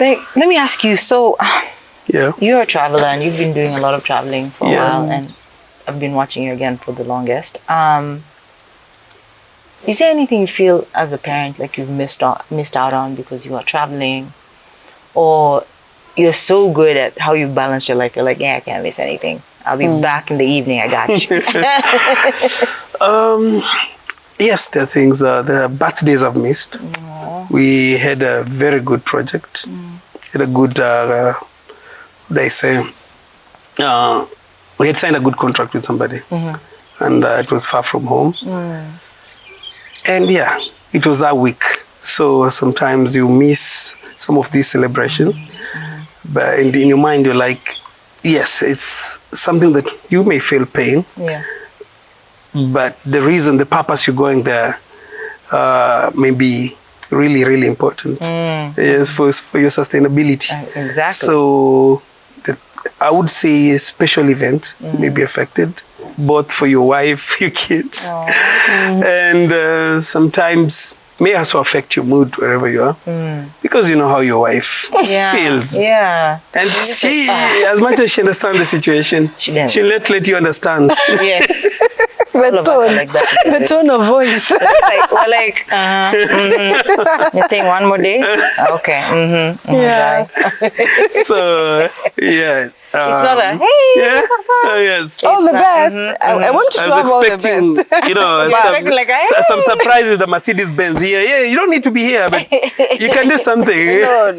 Let me ask you. So, Yeah. you're a traveler and you've been doing a lot of traveling for a while, and I've been watching you again for the longest. Is there anything you feel as a parent like you've missed out on because you are traveling, or you're so good at how you balance your life? You're like, yeah, I can't miss anything. I'll be back in the evening. I got you. Yes, there are things. There are birthdays I've missed. Aww. We had a very good project. Had a good, we had signed a good contract with somebody, and it was far from home. And yeah, it was that week. So sometimes you miss some of these celebrations, but in your mind you're like, yes, it's something that you may feel pain. Yeah. But the purpose you're going there may be really, really important. Yes, for your sustainability. Exactly. So I would say special events may be affected, both for your wife, your kids, and sometimes may also affect your mood wherever you are, because you know how your wife feels. Yeah. And she, as much as she understands the situation, she'll not let you understand. Yes. The tone, like that. the tone of voice. You're saying one more day? Okay. Yeah. So, yeah. It's not a, hey, yes. All the best. I want you to have all the best. You know, some surprise with the Mercedes Benz here. Yeah, you don't need to be here, but you can do something. No,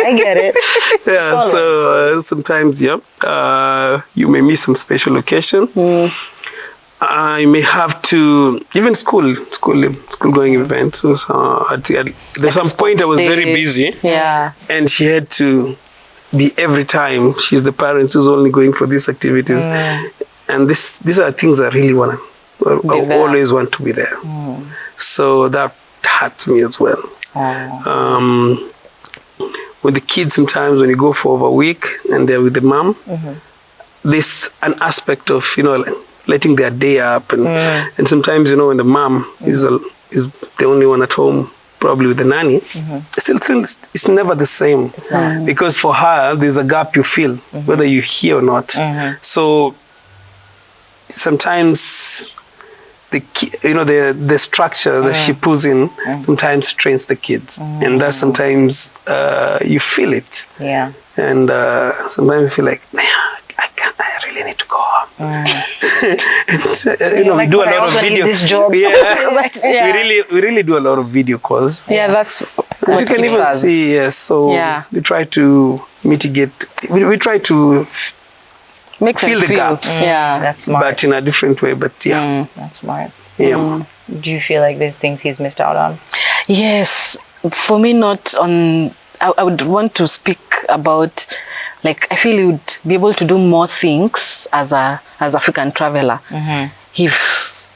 I get it. Yeah, so sometimes, you may miss some special occasion. I may have to, even school going events. There's some point I was very busy. Yeah. And she had to be every time. She's the parent who's only going for these activities. And these are things I really always want to be there. So that hurts me as well. With the kids, sometimes when you go for over a week and they're with the mom, there's an aspect of, letting their day up. And sometimes, when the mom is the only one at home, probably with the nanny, still it's never the same. Because for her, there's a gap you feel, whether you're here or not. So sometimes the structure that she puts in sometimes strains the kids, and that sometimes you feel it. Yeah. And sometimes you feel like, man, I really need to go home. And, we do a lot of video. This job. We really do a lot of video calls. Yeah, that's what you can even us. see. Yes, so we try to mitigate. We try to make fill the gaps. Yeah, that's smart. But in a different way. But that's smart. Yeah. Do you feel like there's things he's missed out on? Yes, for me, not on. I would want to speak about. Like, I feel he would be able to do more things as African traveler if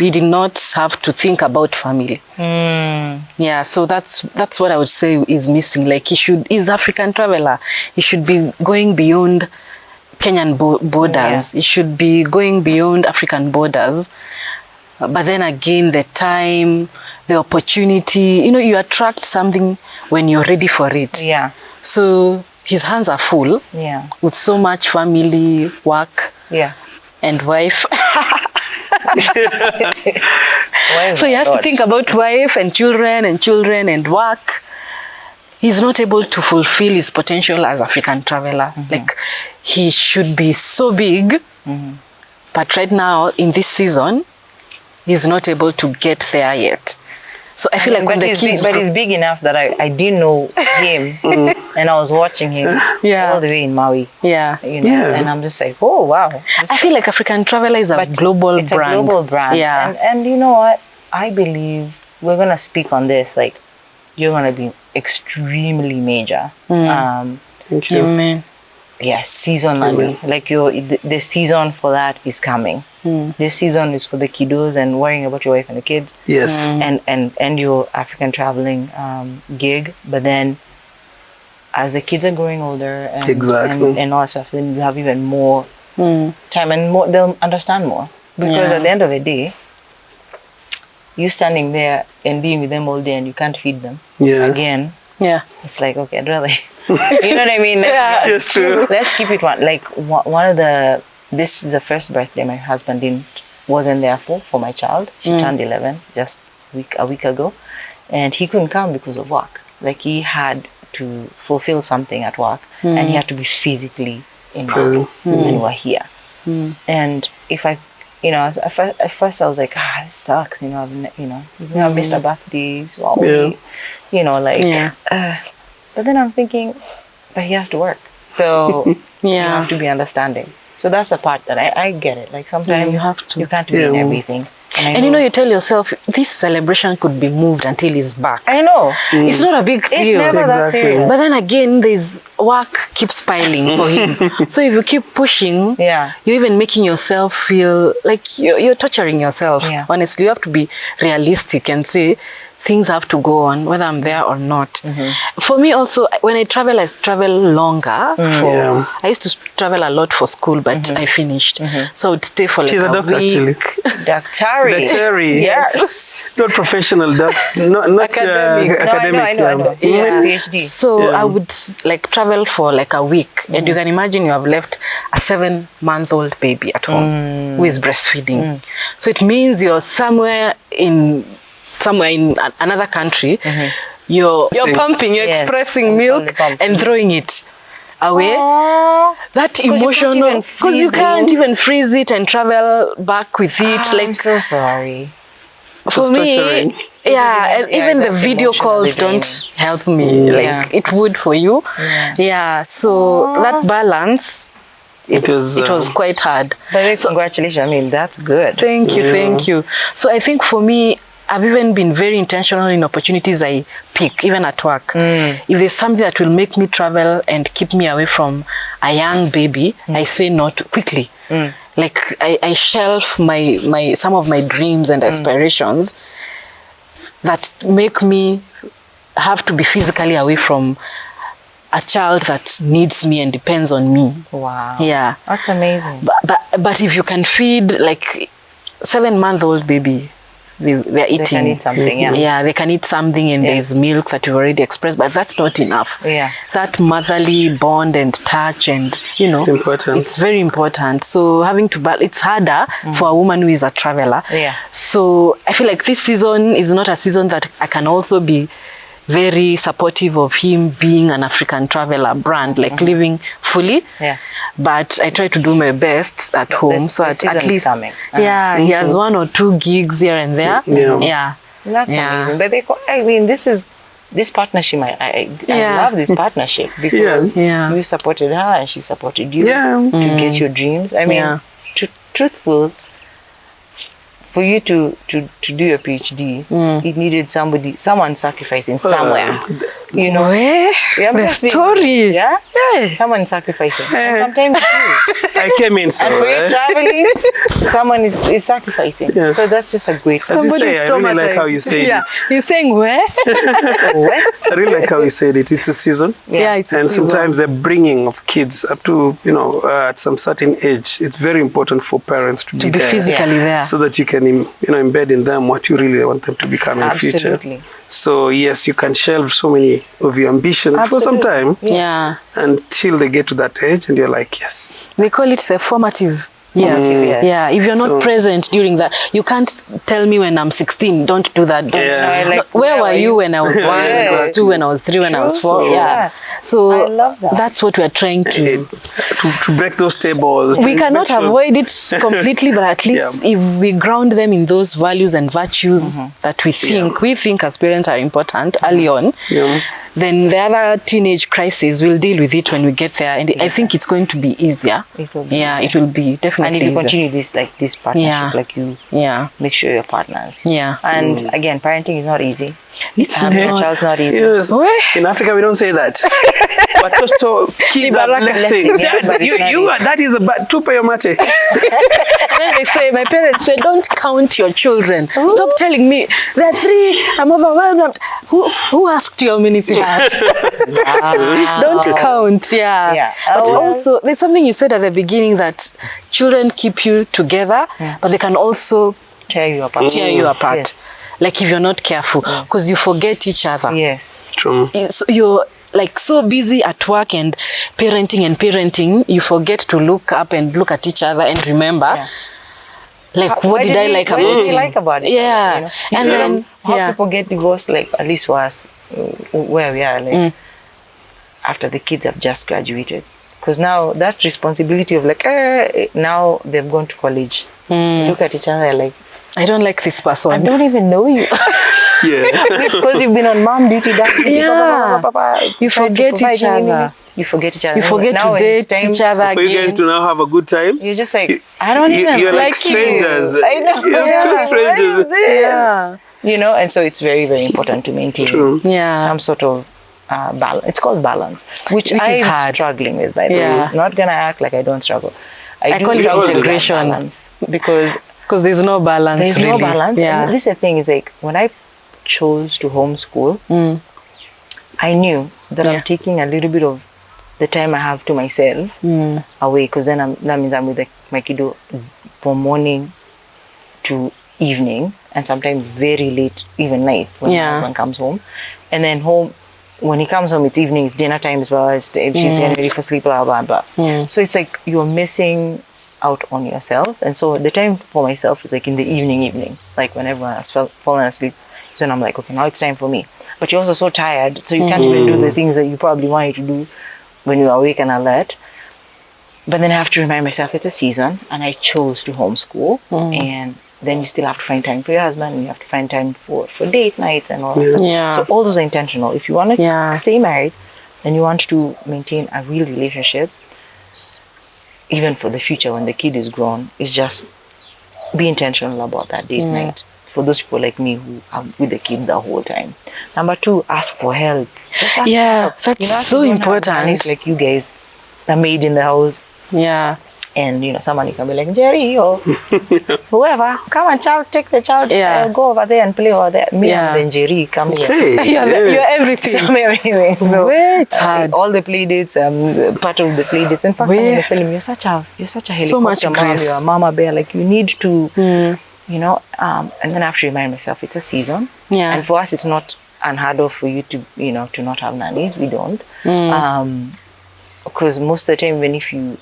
he did not have to think about family. Yeah, so that's what I would say is missing. Like, he's African traveler. He should be going beyond Kenyan borders. He should be going beyond African borders. But then again, the time, the opportunity, you attract something when you're ready for it. Yeah. So his hands are full with so much family, work, and wife. So he has to think about wife and children and work. He's not able to fulfill his potential as African traveler. Like, he should be so big, but right now in this season, he's not able to get there yet. So I feel like when the kids... But he's big enough that I didn't know him, and I was watching him all the way in Maui. Yeah. And I'm just like, oh, wow. I feel like African Traveler is a global brand. It's a global brand. Yeah. And you know what? I believe we're going to speak on this. Like, you're going to be extremely major. Thank you. Amen. Yes, seasonally. Like, the season for that is coming. This season is for the kiddos and worrying about your wife and the kids. Yes. And your African traveling gig. But then as the kids are growing older and all that stuff, then you have even more time and more, they'll understand more. Because at the end of the day, you standing there and being with them all day and you can't feed them. Yeah. Again, Yeah. It's like, okay, really, you know what I mean? Yes, true. Let's keep it one. Like one of this is the first birthday my husband wasn't there for my child. She turned 11 just a week ago, and he couldn't come because of work. Like he had to fulfill something at work, and he had to be physically involved, and we're here. And if I, at first I was like, this sucks, I've missed a birthday, so but then I'm thinking, but he has to work, so you have to be understanding. So that's the part that I get it. Like sometimes you can't be in everything. And you tell yourself, this celebration could be moved until he's back. I know. It's not a big deal. It's never that serious. But then again, there's work keeps piling for him. So if you keep pushing, you're even making yourself feel like you're torturing yourself. Yeah. Honestly, you have to be realistic and say, things have to go on, whether I'm there or not. For me also, when I travel longer. I used to travel a lot for school, but I finished. So I would stay for like She's a doctor, week. Actually. Doctor. Yes. Not professional, not academic. I know. PhD. So I would like travel for like a week. And you can imagine you have left a 7-month-old baby at home who is breastfeeding. So it means you're somewhere in another country, you're pumping, you're expressing milk and throwing it away. That emotional, because you can't even freeze it and travel back with it. I'm so sorry. For me, and even the video calls don't help me like it would for you. So that balance, it was quite hard. But congratulations, I mean, that's good. Thank you. So I think for me, I've even been very intentional in opportunities I pick, even at work. If there's something that will make me travel and keep me away from a young baby, I say no quickly. Like I shelf some of my dreams and aspirations that make me have to be physically away from a child that needs me and depends on me. Wow. Yeah. That's amazing. But if you can feed like 7-month-old baby, they're eating. They can eat something, they can eat something, and there's milk that you've already expressed, but that's not enough. That motherly bond and touch, and it's important. It's very important. So having to, but it's harder for a woman who is a traveler. So I feel like this season is not a season that I can also be very supportive of him being an African traveler brand, like living fully. But I try to do my best at home, so at least he has 1 or 2 gigs here and there. That's amazing. But this partnership, I love this partnership because you supported her and she supported you to get your dreams. I mean, truthful. For you to do your PhD, it needed someone sacrificing somewhere. The story. Someone sacrificing. And sometimes you. I came in so. And for you traveling, someone is sacrificing. So that's just a great. I really like how you said it. You're saying where? I really like how you said it. It's a season. It's a and season. Sometimes the bringing of kids up to at some certain age, it's very important for parents to be there, physically there, so that you can embed in them what you really want them to become in the future. So yes, you can shelve so many of your ambition for some time, until they get to that age, and you're like, yes. They call it the formative. If you're not present during that, you can't tell me when I'm 16, don't do that. Where were you when I was 1, when I was 2, when I was 3, when I was 4? So I love that. That's what we're trying to break those tables. We cannot avoid it completely, but at least if we ground them in those values and virtues that we think as parents are important early on, then the other teenage crises, we'll deal with it when we get there. And I think it's going to be easier. It will be definitely. And if you continue this partnership, like you make sure you're partners. And again, parenting is not easy. Having a child's not easy. Yes. In Africa, we don't say that. But also, kids are blessing. That is a tupa your mate. And then they say, my parents say, don't count your children. Stop telling me, there are 3, I'm overwhelmed. Who asked you how many things? Don't count, But also, there's something you said at the beginning, that children keep you together, but they can also tear you apart. Yes. like if you're not careful, because you forget each other. Yes. True. You're like so busy at work and parenting, you forget to look up and look at each other and remember, like, what did I like about it? Yeah. You know? And then how people get divorced, like, at least for us, where we are, like, after the kids have just graduated. Because now that responsibility of like, now they've gone to college. Look at each other like, I don't like this person. I don't even know you. Because you've been on mom duty, dad duty, you forget each other. You forget each other. You forget to date each other for again. you guys to now have a good time. You're just like, I don't even you're like strangers. you. I know. You're two strangers. Yeah. You know, and so it's very, very important to maintain some sort of balance. It's called balance, which I'm hard. Struggling with, by the way. I'm not going to act like I don't struggle. I call it integration. Balance because there's no balance. There's really. no balance. Yeah. And this is the thing, is like, when I chose to homeschool, I knew that I'm taking a little bit of the time I have to myself away, because then that means I'm with my kiddo from morning to evening, and sometimes very late, even night, when my husband comes home. And then when he comes home, it's evening, it's dinner time as well, she's getting ready for sleep, blah, blah, blah. So it's like you're missing out on yourself. And so the time for myself is like in the evening, like when everyone has fallen asleep. So then I'm like, okay, now it's time for me. But you're also so tired, so you can't even do the things that you probably wanted to do when you're awake and alert. But then I have to remind myself it's a season, and I chose to homeschool. And then you still have to find time for your husband, and you have to find time for date nights and all that stuff. Yeah. So all those are intentional. If you want to stay married and you want to maintain a real relationship, even for the future when the kid is grown, is just be intentional about that date night. For those people like me who are with the kid the whole time. Number 2, ask for help. That's so important. It's like you guys, a maid in the house. Yeah. And somebody can be like, Jerry or whoever, come and take the child, go over there and play over there. Me and then Jerry, come here. You're everything. So it's hard. All the play dates, part of the play dates. In fact, someone was telling me, you're such a helicopter so much mom, grace. you're a mama bear, like you need to, and then I have to remind myself it's a season. And for us, it's not unheard of for you to, to not have nannies. We don't. Because most of the time, even if you're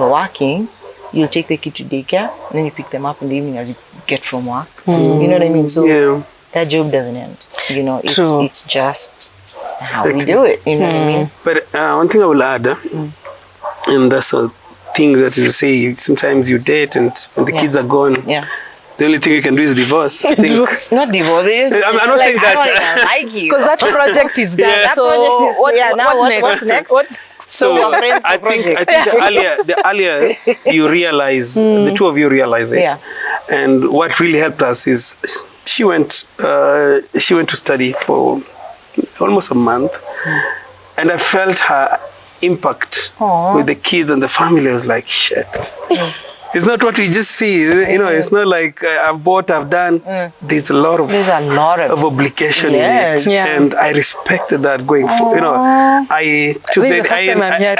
working, you'll take the kid to daycare, and then you pick them up in the evening as you get from work. You know what I mean? So that job doesn't end. It's just how we do it. You know what I mean? But one thing I will add, and that's a thing that is, say, sometimes you date and when the kids are gone, the only thing you can do is divorce. I think. Not divorce. I'm not saying that. I don't even like you. Because that project is done. That project is what's next? So I think the earlier you realize, the two of you realize it. And what really helped us is she went to study for almost a month, and I felt her impact with the kids and the family. I was like, shit. It's not what we just see, it's not like I've bought, I've done. There's a lot of obligation in it. And I respected that going forward. I took that.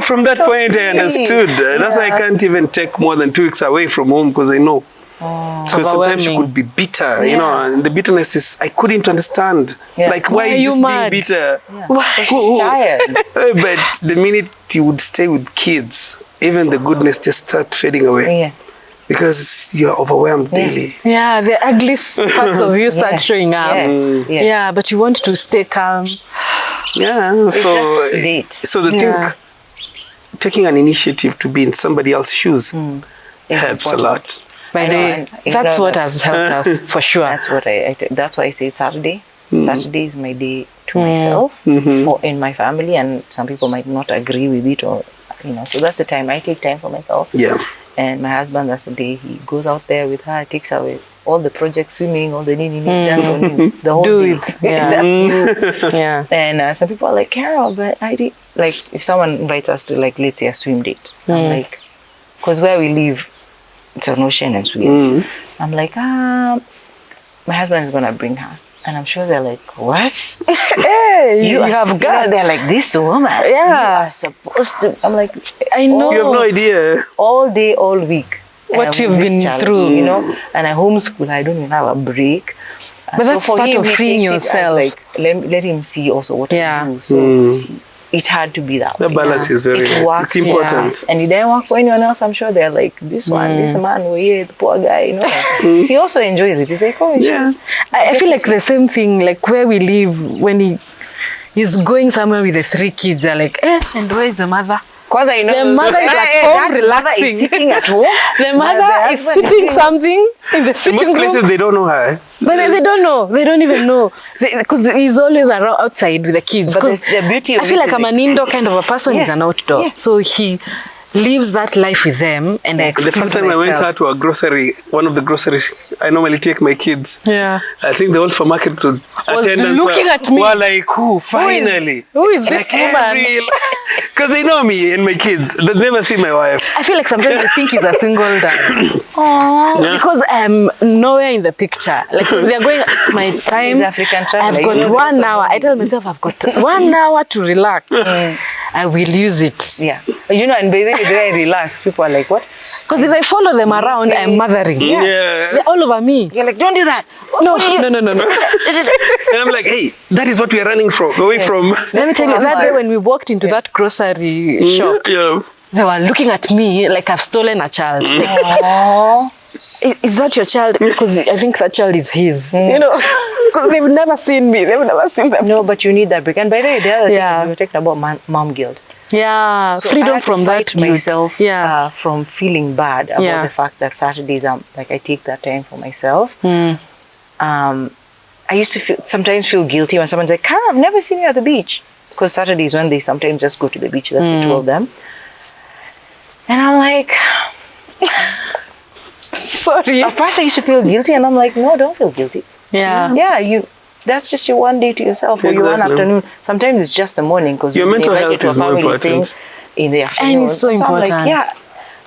From that point, I understood. That's why I can't even take more than 2 weeks away from home, because I know. So sometimes she could be bitter, and the bitterness is, I couldn't understand. Like, why are you just being bitter? She's tired. But the minute you would stay with kids, even the goodness just start fading away. Because you're overwhelmed daily. Yeah, the ugly parts of you start showing up. Yeah, but you want to stay calm. Yeah, so the thing, taking an initiative to be in somebody else's shoes helps a lot. That's what has helped us for sure. That's what that's why I say Saturday. Saturday is my day to myself or in my family, and some people might not agree with it, or so that's the time I take time for myself. And my husband, that's the day he goes out there with her, takes her with all the projects, swimming, all the that's on him, the whole day. That's you. And some people are like, Carol, but I did, like, if someone invites us to, like, let's say a swim date, I'm like, because where we live, it's an ocean and swim. I'm like, my husband is gonna bring her, and I'm sure they're like, what? Hey, you have got. They're like, this woman. You are supposed to. I'm like, I know. You have no idea. All day, all week. what you've been through, you know. And I homeschool. I don't even have a break. But that's part of freeing yourself. Like let him see also what I do. So it had to be that. The balance is very nice. It's important. Yeah. And it didn't work for anyone else. I'm sure they're like, this man, the poor guy, you know. He also enjoys it. He's like, oh, yeah. I feel like the same thing, like where we live, when he's going somewhere with the 3 kids, they're like, and where is the mother? Because I know the mother is at home relaxing. Sitting at home. The mother is sipping something in the sitting room. Most places they don't know her. But they don't know. They don't even know. Because he's always around outside with the kids. Because the beauty of I feel like I'm an indoor kind of a person. He's an outdoor. Yes. So he lives that life with them. And the first time I went out to a grocery, one of the groceries, I normally take my kids. Yeah. I think the whole supermarket attendants looking at me. were like, finally? Who is this woman? Because they know me and my kids. They've never seen my wife. I feel like sometimes they think he's a single dad. Because I'm nowhere in the picture. Like they're going, it's my time. African travel. I've got 1 hour. I tell myself I've got 1 hour to relax. I will use it. Yeah. You know, and by the way, they relax. People are like, what? Because if I follow them around, I'm mothering. Yeah. They're all over me. You're like, don't do that. No. And I'm like, hey, that is what we are running away from. Let me tell you, that day when we walked into that grocery shop, they were looking at me like I've stolen a child. Is that your child? Because I think that child is his. You know, because they've never seen me. They've never seen them. No, but you need that break. And by the way, the other thing we were talking about mom guilt. Yeah, so freedom from that guilt. Myself from feeling bad about the fact that Saturdays I take that time for myself. I used to sometimes feel guilty when someone's like, Cara, I've never seen you at the beach. Because Saturdays when they sometimes just go to the beach, that's the 2 of them. And I'm like, sorry. At first I used to feel guilty and I'm like, no, don't feel guilty. Yeah. That's just your 1 day to yourself or your 1 afternoon. Sometimes it's just the morning because your mental health to a is more family important. thing in the afternoon. And it's so important. Like,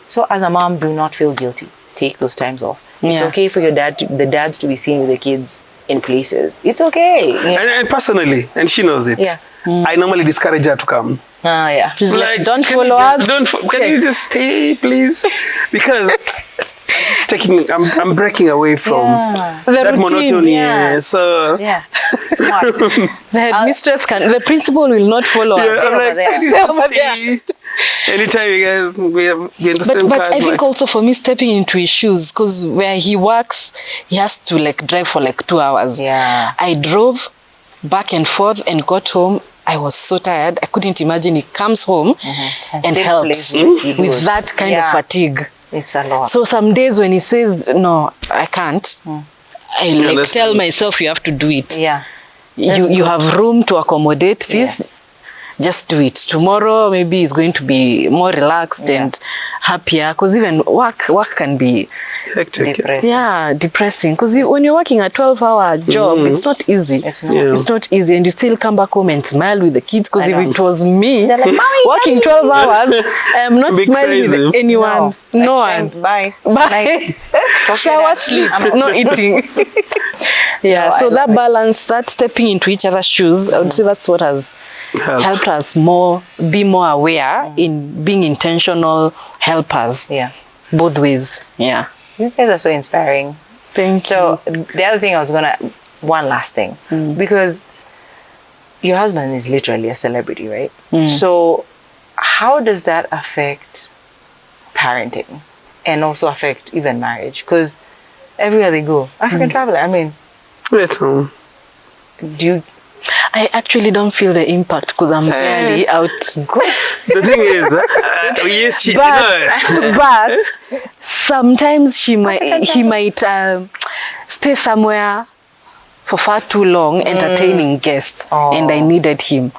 so as a mom, do not feel guilty. Take those times off. It's okay for the dads to be seen with the kids in places. It's okay. And personally, and she knows it. I normally discourage her to come. She's like, don't follow us. Can you just stay, please? Because I'm breaking away from that monotony. Smart. The headmistress the principal will not follow us. I'm like, anytime we understand. But I think also for me stepping into his shoes, because where he works, he has to like drive for like 2 hours. I drove back and forth and got home. I was so tired. I couldn't imagine he comes home and helps with that kind of fatigue. It's a lot. So some days when he says, no, I can't, I like tell myself you have to do it. You have room to accommodate this. Just do it. Tomorrow maybe it's going to be more relaxed and happier, because even work can be hectic. Depressing. Because when you're working a 12-hour job, it's not easy. It's not easy, and you still come back home and smile with the kids. Because if it was me working 12 hours, I'm not smiling with anyone. No one. Bye. Shower, sleep, not eating. So that balance, that stepping into each other's shoes, I would say that's what has helped us be more aware in being intentional helpers. Both ways. You guys are so inspiring. Thank you. So the other thing one last thing, because your husband is literally a celebrity, right? So how does that affect parenting and also affect even marriage? Because everywhere they go, African traveler, I mean, I actually don't feel the impact because I'm barely out. The thing is, but sometimes he might stay somewhere for far too long entertaining guests, and I needed him.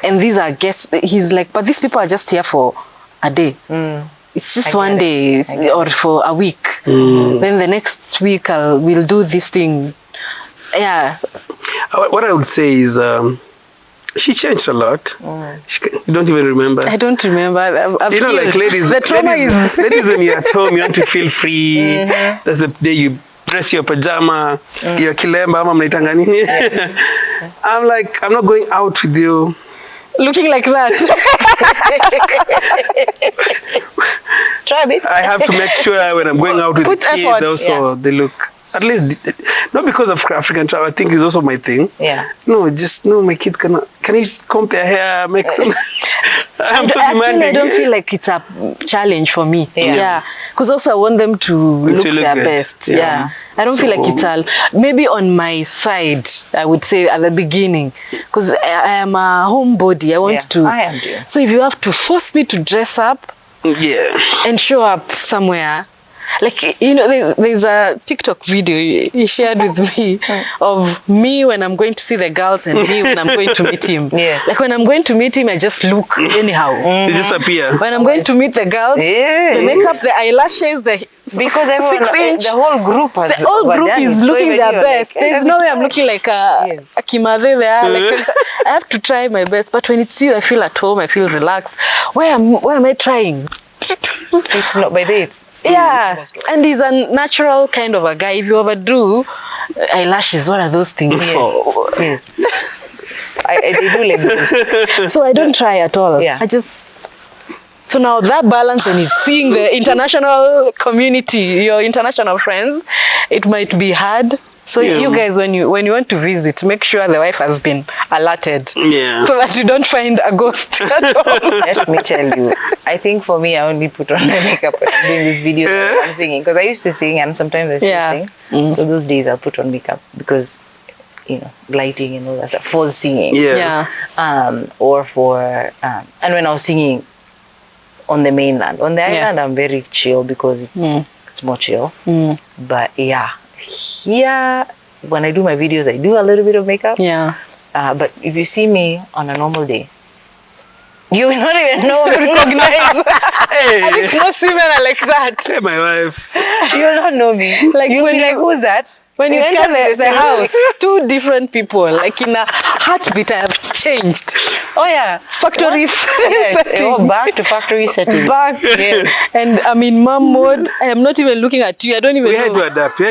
And these are guests. He's like, but these people are just here for a day. It's just one day or for a week. Then the next week we'll do this thing. What I would say is she changed a lot. You don't even remember. I don't remember. Like ladies, the trauma ladies when you're at home, you want to feel free. That's the day you dress your pajama, your kilemba, ama mnaitanga nini. I'm like, I'm not going out with you looking like that. Try a bit. I have to make sure when I'm going out with the kids also, they look, at least, not because of African travel, I think it's also my thing. Yeah. No, just, no, my kids can you comb their hair, make some... I don't feel like it's a challenge for me. Yeah. Because also I want them to look their best. Yeah. I don't feel like it's maybe on my side, I would say at the beginning, because I am a homebody. I want to. I am too. So if you have to force me to dress up and show up somewhere, like, you know, there's a TikTok video you shared with me of me when I'm going to see the girls and me when I'm going to meet him. Yes. Like when I'm going to meet him, I just look anyhow. You just appear. When I'm going to meet the girls, the makeup, the eyelashes, because everyone, the whole group is looking their best. There's no way I'm looking like a Kimadhe there. Like, I have to try my best. But when it's you, I feel at home. I feel relaxed. Where am I trying? It's not by this. And he's a natural kind of a guy. If you overdo eyelashes, what are those things for? Yes. I do like this. So I don't try at all. Yeah. So now that balance, when he's seeing the international community, your international friends, it might be hard. So you guys, when you want to visit, make sure the wife has been alerted. Yeah. So that you don't find a ghost at home. Let me tell you, I think for me, I only put on my makeup when I'm doing this video and I'm singing. Because I used to sing and sometimes I still sing. So those days I'll put on makeup because, you know, lighting and all that stuff for singing. Or for, and when I was singing on the mainland. On the island, I'm very chill because it's more chill. But here, when I do my videos, I do a little bit of makeup. But if you see me on a normal day, you will not even know or recognize. I think most women are like that. Hey, my wife. You will not know me. Like you'll be like, who's that? When you enter the house, two different people. Like in a heartbeat, I have changed. Oh yeah, factory setting. Back to factory setting. And I'm in mom mode. I am not even looking at you. I don't even know. We had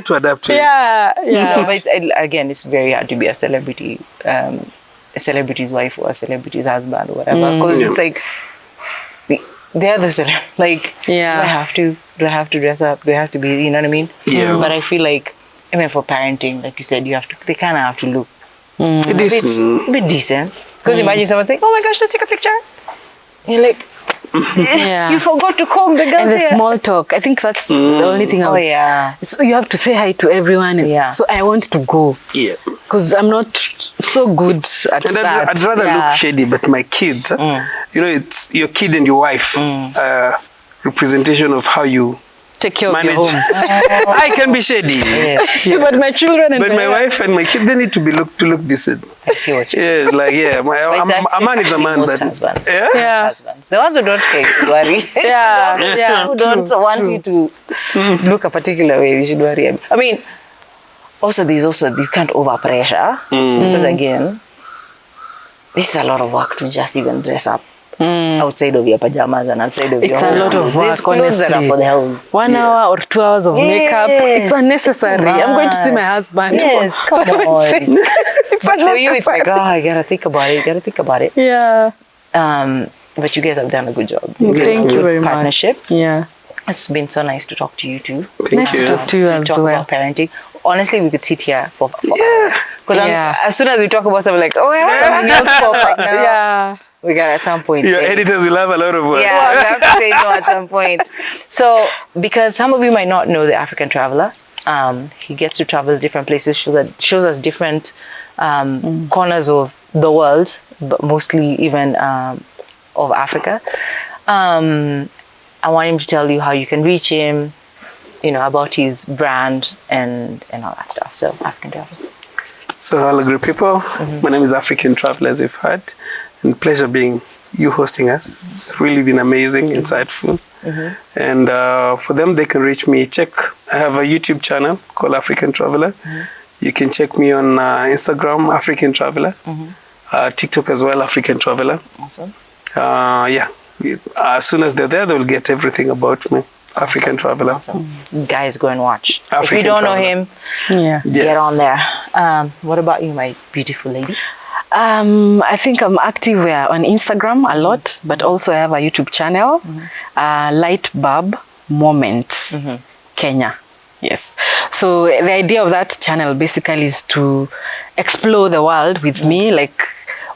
to adapt to it. No, but it's very hard to be a celebrity, a celebrity's wife or a celebrity's husband or whatever. Because it's like they're the celebrity. Like, do I have to dress up? Do I have to be? You know what I mean? Yeah. But I feel like, even for parenting, like you said, they kind of have to look a bit decent. Because imagine someone saying, "Oh my gosh, let's take a picture." And you're like, you forgot to comb the girl's and the hair. small talk. I think that's the only thing. So you have to say hi to everyone. So I want to go. Yeah. Because I'm not so good at that. I'd rather look shady, but my kid, you know, it's your kid and your wife representation of how you take care manage. Of your home. I can be shady. But my children and my wife and my kid, they need to look decent. I see what you mean. Yes, like a man is a man, but husbands. Husbands. The ones who don't care, worry. Who don't want you to look a particular way, you should worry. I mean, you can't over pressure because again, this is a lot of work to just even dress up. Outside of your pajamas and outside of your home. It's a lot of work, honestly. That are for the house. 1 hour or 2 hours of makeup, it's unnecessary. I'm going to see my husband. Yes, come on. But for you, it's like, I gotta think about it. Yeah. But you guys have done a good job. Thank you very much. Partnership. Yeah. It's been so nice to talk to you too. Nice to talk to you as well. Talk about parenting. Honestly, we could sit here for hours. Because as soon as we talk about something like, I have something else for right now. We got at some point. Your editors will have a lot of work. Yeah, we have to say no at some point. So, because some of you might not know the African Traveler, he gets to travel different places, shows us different corners of the world, but mostly even of Africa. I want him to tell you how you can reach him, about his brand and all that stuff. So, African Traveler. So, hello, great people. My name is African Traveler, as you've heard. And pleasure being you hosting us. It's really been amazing, insightful. And for them, they can reach me. I have a YouTube channel called African Traveler. You can check me on Instagram, African Traveler. TikTok as well, African Traveler. Awesome. As soon as they're there, they'll get everything about me. African Traveler. Awesome. Guys, go and watch. African if you don't Traveler. know him, get on there. What about you, my beautiful lady? I think I'm active on Instagram a lot, but also I have a YouTube channel, Light Bulb Moments, Kenya. Yes. So the idea of that channel basically is to explore the world with me. Like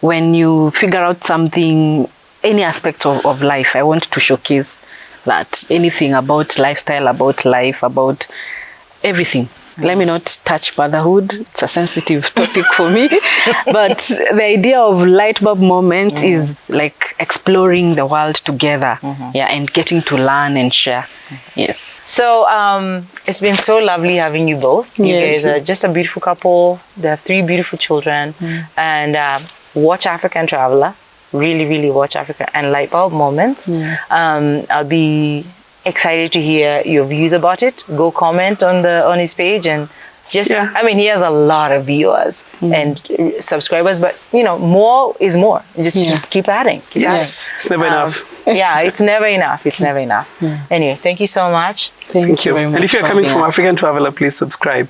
when you figure out something, any aspect of life, I want to showcase that. Anything about lifestyle, about life, about everything. Let me not touch motherhood. It's a sensitive topic for me. But the idea of light bulb moment is like exploring the world together. Yeah, and getting to learn and share. Yes. So it's been so lovely having you both. You guys are just a beautiful couple. They have 3 beautiful children. And watch African Traveler. Really, really watch Africa and Light Bulb Moments. I'll be excited to hear your views about it. Go comment on his page and just I mean, he has a lot of viewers and subscribers, but you know, more is more. Just keep adding. Keep adding. It's never enough. It's never enough. It's never enough. Anyway, thank you so much. Thank you very much. And if you're coming from African Traveler, please subscribe.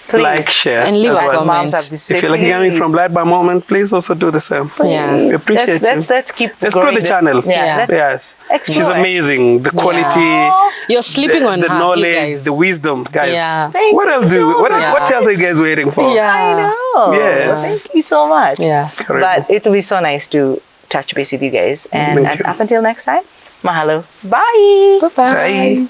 Please. Like, share, and leave a comment. If you're coming from Light Bulb Moment, please also do the same. We appreciate let's grow the channel. Yes, she's amazing. The quality, you're sleeping on the her, knowledge, the wisdom, guys. What else what else are you guys waiting for? I know. Yes. Thank you so much. Correct. But it will be so nice to touch base with you guys. And up until next time, mahalo. Bye. Bye-bye. Bye.